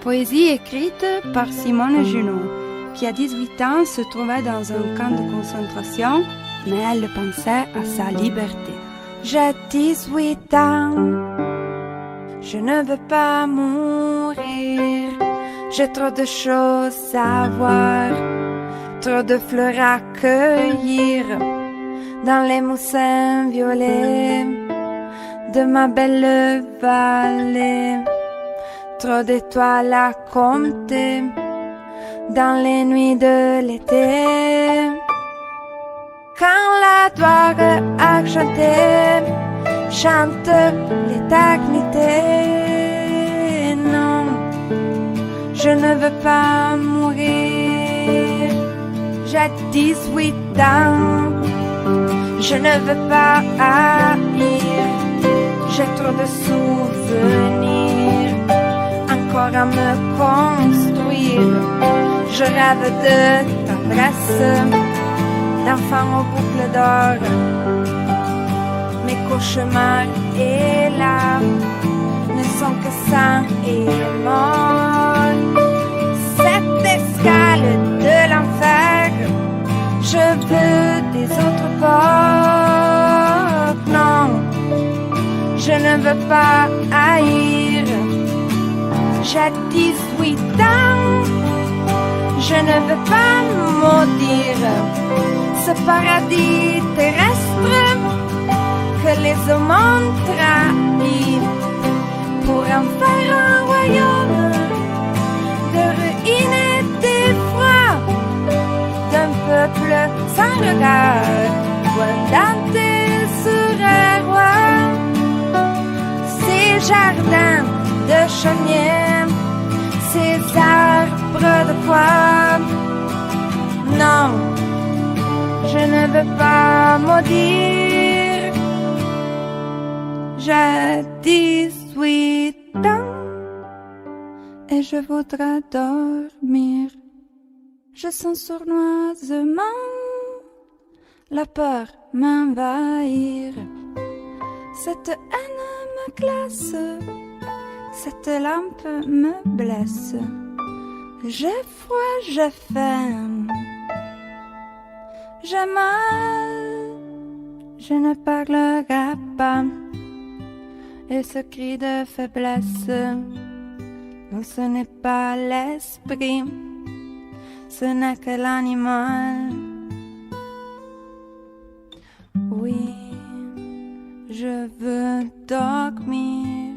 Poésie écrite par Simone Junot, qui à 18 ans se trouvait dans un camp de concentration, mais elle pensait à sa liberté. J'ai 18 ans, je ne veux pas mourir. J'ai trop de choses à voir, trop de fleurs à cueillir dans les moussins violets de ma belle vallée. Trop d'étoiles à compter dans les nuits de l'été. Quand la gloire argentée chante l'éternité. Non, je ne veux pas mourir. J'ai 18 ans, je ne veux pas haïr. J'ai trop de souvenirs encore à me construire. Je rêve de tendresse, d'enfants aux boucles d'or. Mes cauchemars et larmes ne sont que sang et mort. Cette escale de l'enfer, je veux des autres portes. Non, je ne veux pas haïr. J'ai 18 ans, je ne veux pas maudire ce paradis terrestre que les hommes ont trahi pour en faire un royaume de ruines et d'effroi, d'un peuple sans regard, pointé sur un roi. Ces jardins de chaumières, ces arbres de pois. Non, je ne veux pas maudire. J'ai 18 ans et je voudrais dormir. Je sens sournoisement la peur m'envahir. Cette haine me glace, cette lampe me blesse. J'ai froid, j'ai faim, j'ai mal, je ne parlerai pas. Et ce cri de faiblesse, non, ce n'est pas l'esprit, ce n'est que l'animal. Oui, je veux dormir.